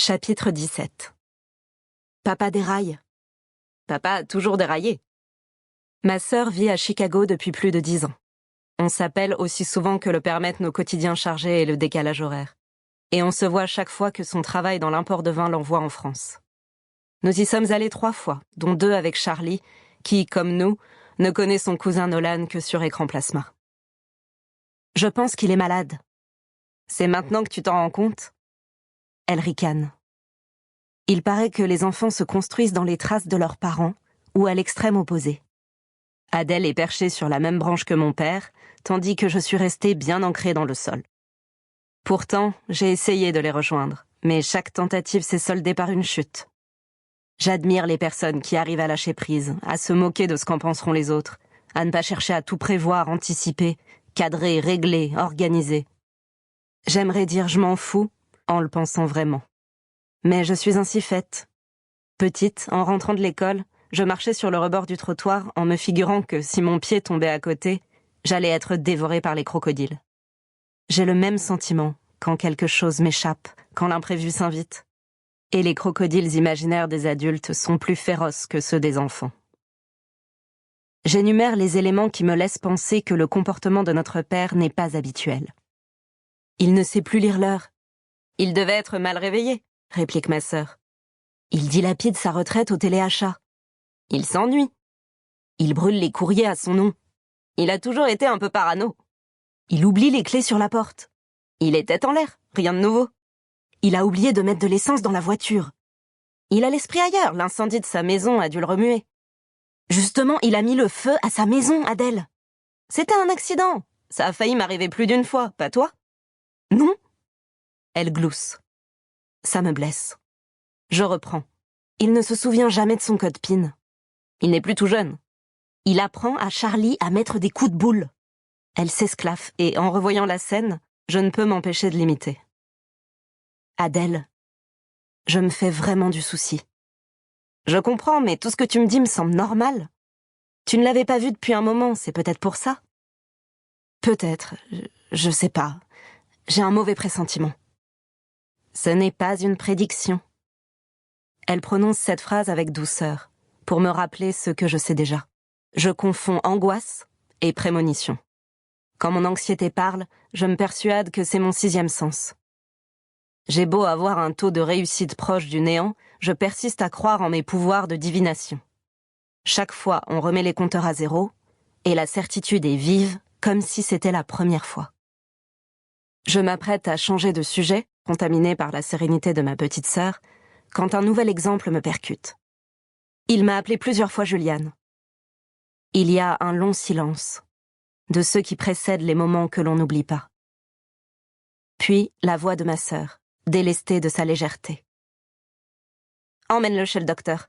Chapitre 17. Papa déraille. Papa a toujours déraillé. Ma sœur vit à Chicago depuis plus de 10 ans. On s'appelle aussi souvent que le permettent nos quotidiens chargés et le décalage horaire. Et on se voit chaque fois que son travail dans l'import de vin l'envoie en France. Nous y sommes allés 3 fois, dont 2 avec Charlie, qui, comme nous, ne connaît son cousin Nolan que sur écran plasma. Je pense qu'il est malade. C'est maintenant que tu t'en rends compte ? Elle ricane. Il paraît que les enfants se construisent dans les traces de leurs parents, ou à l'extrême opposé. Adèle est perchée sur la même branche que mon père, tandis que je suis restée bien ancrée dans le sol. Pourtant, j'ai essayé de les rejoindre, mais chaque tentative s'est soldée par une chute. J'admire les personnes qui arrivent à lâcher prise, à se moquer de ce qu'en penseront les autres, à ne pas chercher à tout prévoir, anticiper, cadrer, régler, organiser. J'aimerais dire je m'en fous, en le pensant vraiment. Mais je suis ainsi faite. Petite, en rentrant de l'école, je marchais sur le rebord du trottoir en me figurant que si mon pied tombait à côté, j'allais être dévorée par les crocodiles. J'ai le même sentiment quand quelque chose m'échappe, quand l'imprévu s'invite. Et les crocodiles imaginaires des adultes sont plus féroces que ceux des enfants. J'énumère les éléments qui me laissent penser que le comportement de notre père n'est pas habituel. Il ne sait plus lire l'heure. Il devait être mal réveillé, réplique ma sœur. Il dilapide sa retraite au téléachat. Il s'ennuie. Il brûle les courriers à son nom. Il a toujours été un peu parano. Il oublie les clés sur la porte. Il est tête en l'air, rien de nouveau. Il a oublié de mettre de l'essence dans la voiture. Il a l'esprit ailleurs, l'incendie de sa maison a dû le remuer. Justement, il a mis le feu à sa maison, Adèle. C'était un accident. Ça a failli m'arriver plus d'une fois, pas toi ? Non ? Elle glousse. Ça me blesse. Je reprends. Il ne se souvient jamais de son code PIN. Il n'est plus tout jeune. Il apprend à Charlie à mettre des coups de boule. Elle s'esclaffe et, en revoyant la scène, je ne peux m'empêcher de l'imiter. Adèle, je me fais vraiment du souci. Je comprends, mais tout ce que tu me dis me semble normal. Tu ne l'avais pas vu depuis un moment, c'est peut-être pour ça. Peut-être, je sais pas. J'ai un mauvais pressentiment. Ce n'est pas une prédiction. Elle prononce cette phrase avec douceur, pour me rappeler ce que je sais déjà. Je confonds angoisse et prémonition. Quand mon anxiété parle, je me persuade que c'est mon 6e sens. J'ai beau avoir un taux de réussite proche du néant, je persiste à croire en mes pouvoirs de divination. Chaque fois, on remet les compteurs à 0, et la certitude est vive, comme si c'était la première fois. Je m'apprête à changer de sujet, contaminée par la sérénité de ma petite sœur, quand un nouvel exemple me percute. Il m'a appelé plusieurs fois Juliane. Il y a un long silence, de ceux qui précèdent les moments que l'on n'oublie pas. Puis la voix de ma sœur, délestée de sa légèreté. « Emmène-le chez le docteur.